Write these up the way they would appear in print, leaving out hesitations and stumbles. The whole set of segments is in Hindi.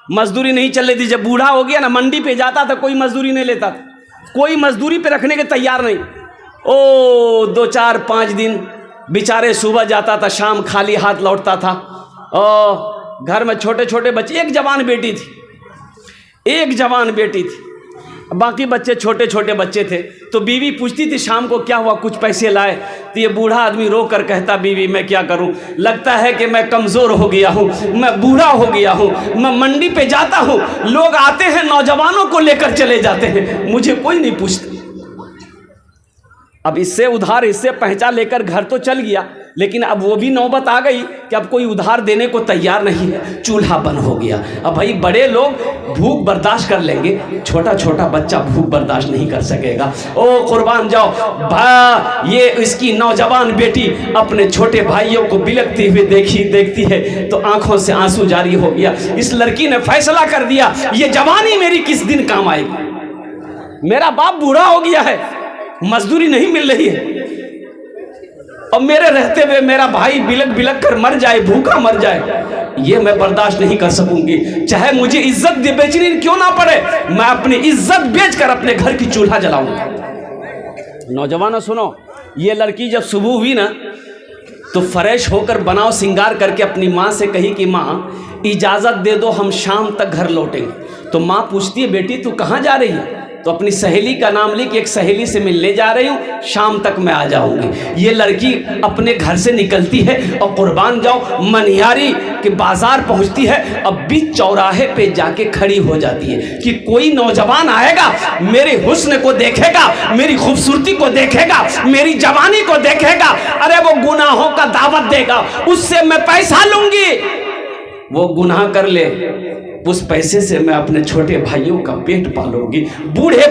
मजदूरी नहीं चल रही थी। जब बूढ़ा हो गया ना, मंडी पे जाता था, कोई मजदूरी नहीं लेता था, कोई मजदूरी पे रखने के तैयार नहीं। ओ 2-4-5 दिन बेचारे, सुबह जाता था, शाम खाली हाथ लौटता था। और घर में छोटे छोटे बच्चे, एक जवान बेटी थी, एक जवान बेटी थी, बाकी बच्चे छोटे छोटे बच्चे थे। तो बीवी पूछती थी शाम को, क्या हुआ, कुछ पैसे लाए? तो ये बूढ़ा आदमी रो कर कहता, बीवी मैं क्या करूं, लगता है कि मैं कमज़ोर हो गया हूं, मैं बूढ़ा हो गया हूं, मैं मंडी पे जाता हूं, लोग आते हैं नौजवानों को लेकर चले जाते हैं, मुझे कोई नहीं पूछता। अब इससे उधार, इससे पहचा लेकर घर तो चल गया, लेकिन अब वो भी नौबत आ गई कि अब कोई उधार देने को तैयार नहीं है, चूल्हा बंद हो गया। अब भाई बड़े लोग भूख बर्दाश्त कर लेंगे, छोटा छोटा बच्चा भूख बर्दाश्त नहीं कर सकेगा। ओ कुर्बान जाओ भा, ये इसकी नौजवान बेटी अपने छोटे भाइयों को बिलखती हुई देखती है तो आंखों से आंसू जारी हो गया। इस लड़की ने फैसला कर दिया, ये जवानी मेरी किस दिन काम आएगी, मेरा बाप बूढ़ा हो गया है, मजदूरी नहीं मिल रही है, और मेरे रहते हुए मेरा भाई बिलक बिलक कर मर जाए, भूखा मर जाए, ये मैं बर्दाश्त नहीं कर सकूंगी। चाहे मुझे इज्जत बेचनी क्यों ना पड़े, मैं अपनी इज्जत बेचकर अपने घर की चूल्हा जलाऊंगा। नौजवानों सुनो, ये लड़की जब सुबह हुई ना, तो फ्रेश होकर बनाओ सिंगार करके अपनी माँ से कही कि माँ इजाज़त दे दो, हम शाम तक घर लौटेंगे। तो माँ पूछती है, बेटी तू कहाँ जा रही है? तो अपनी सहेली का नाम ले कि एक सहेली से मिलने जा रही हूँ, शाम तक मैं आ जाऊंगी। ये लड़की अपने घर से निकलती है और कुर्बान जाओ मनिहारी के बाजार पहुंचती है। अब बीच चौराहे पे जाके खड़ी हो जाती है कि कोई नौजवान आएगा, मेरे हुस्न को देखेगा, मेरी खूबसूरती को देखेगा, मेरी जवानी को देखेगा, अरे वो गुनाहों का दावत देगा, उससे मैं पैसा लूंगी। वो गुनाह कर ले, उस पैसे से मैं अपने छोटे भाइयों का पेट पालूंगी। बूढ़े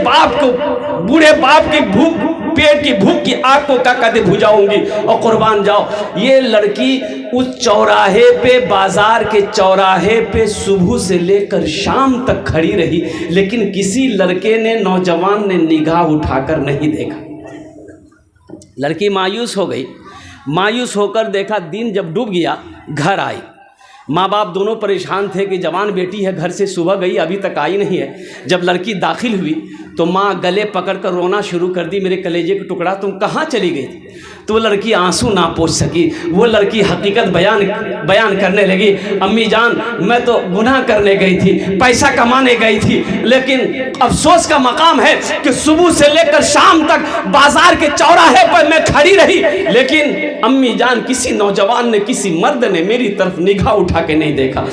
बाप की भूख, पेट की भूख की आग को का कदे बुझाऊंगी। और कुर्बान जाओ, ये लड़की उस चौराहे पे, बाजार के चौराहे पे सुबह से लेकर शाम तक खड़ी रही, लेकिन किसी लड़के ने, नौजवान ने निगाह उठाकर नहीं देखा। लड़की मायूस हो गई। मायूस होकर देखा, दिन जब डूब गया, घर आई। माँ बाप दोनों परेशान थे कि जवान बेटी है, घर से सुबह गई, अभी तक आई नहीं है। जब लड़की दाखिल हुई तो माँ गले पकड़कर रोना शुरू कर दी, मेरे कलेजे का टुकड़ा तुम कहाँ चली गई थी? तो वो लड़की आंसू ना पोंछ सकी। वो लड़की हकीकत बयान करने लगी, अम्मी जान मैं तो गुनाह करने गई थी, पैसा कमाने गई थी, लेकिन अफसोस का मकाम है कि सुबह से लेकर शाम तक बाजार के चौराहे पर मैं खड़ी रही, लेकिन अम्मी जान किसी नौजवान ने, किसी मर्द ने मेरी तरफ निगाह उठा के नहीं देखा।